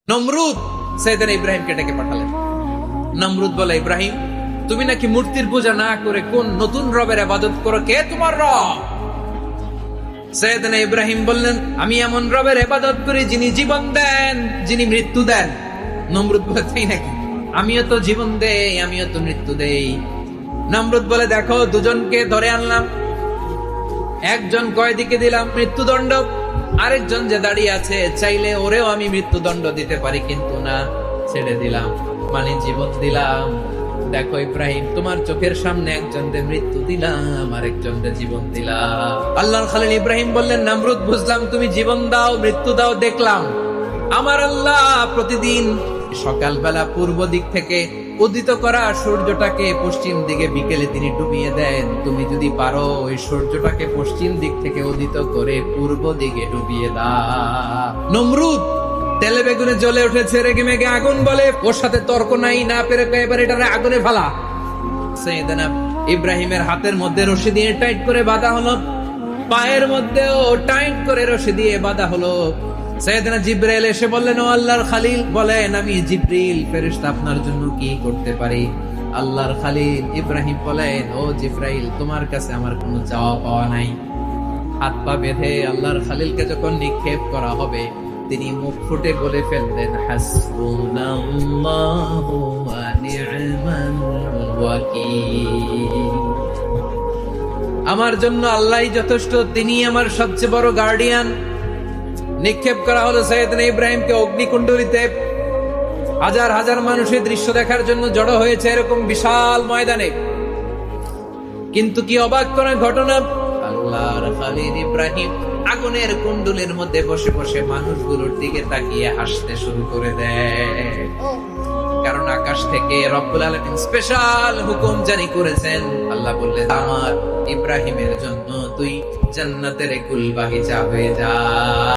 নমরুদ সাইয়েদনা ইব্রাহিমকে ডেকে পাঠালেন। নমরুদ বলে, ইব্রাহিম, তুমি নাকি মূর্তির পূজা না করে কোন নতুন রবের ইবাদত করো, কে তোমার রব? সাইয়েদনা ইব্রাহিম বললেন, আমি এমন রবের ইবাদত করি যিনি জীবন দেন, যিনি মৃত্যু দেন। নমরুদ বলে, তাই নাকি? আমিও তো জীবন দেই, আমিও তো মৃত্যু দেই। নমরুদ বলে, দেখো, দুজনকে ধরে আনলাম, একজন কয়েদিকে দিলাম মৃত্যুদণ্ড, আরেকজন যে দাঁড়িয়ে আছে চাইলে ওরেও আমি মৃত্যুদণ্ড দিতে পারি, কিন্তু না, ছেড়ে দিলাম, মানে জীবন দিলাম। দেখো ইব্রাহিম, তোমার চোখের সামনে একজনকে মৃত্যু দিলাম, আরেকজনকে জীবন দিলাম। আল্লাহর খলিল ইব্রাহিম বললেন, নমরুদ, বুঝলাম তুমি জীবন দাও মৃত্যু দাও, দেখলাম। আমার আল্লাহ প্রতিদিন সকালবেলা পূর্ব দিক থেকে উদিত করা সূর্যটাকে পশ্চিম দিকে বিকেলে তিনি ডুবিয়ে দেন। তুমি যদি পারো ওই সূর্যটাকে পশ্চিম দিক থেকে উদিত করে পূর্ব দিকে ডুবিয়ে দাও। নমরুদ তেলে বেগুনে জ্বলে উঠেছে, রেগে মেগে আগুন বলে, ওর সাথে তর্ক নাই, না পেরে এবার এটারে আগুনে ফেলা। সাইয়েদনা ইব্রাহিমের হাতের মধ্যে রশি দিয়ে টাইট করে বাঁধা হলো, পায়ের মধ্যেও টাইট করে রশি দিয়ে বাঁধা হলো। সাইয়েদনা জিবরাইল এসে বললেন, ও আল্লাহর খলিল। বলেন, আমি জিবরিল ফেরেশতা, আপনার জন্য কি করতে পারি? আল্লাহর খলিল ইব্রাহিম বলেন, ও জিবরাইল, তোমার কাছে আমার কোনো চাওয়া পাওয়া নাই। হাত পা বেঁধে আল্লাহর খলিলকে যখন নিক্ষেপ করা হবে, তিনি মুখ ফুটে বলে ফেললেন, হাসবুনাল্লাহু ওয়া নি'মাল ওয়াকিল। আমার জন্য আল্লাহই যথেষ্ট, তিনি আমার সবচেয়ে বড় গার্ডিয়ান। নিক্ষেপ করা হলো সাইয়েদনা ইব্রাহিমকে অগ্নিকুণ্ডলিতে। হাজার হাজার মানুষের দৃশ্য দেখার জন্য জড়ো হয়েছে এরকম বিশাল ময়দানে। কিন্তু কি অবাক করার ঘটনা, আল্লাহর খলিল ইব্রাহিম আগুনের কুণ্ডলের মধ্যে বসে বসে মানুষগুলোর দিকে তাকিয়ে হাসতে শুরু করে দেয়। কারণ আকাশ থেকে রব্বুল আলামিন স্পেশাল হুকুম জারি করেছেন। আল্লাহ বললেন, আমার ইব্রাহিমের জন্য তুই জান্নাতের কুল বাগিচা হয়ে যা।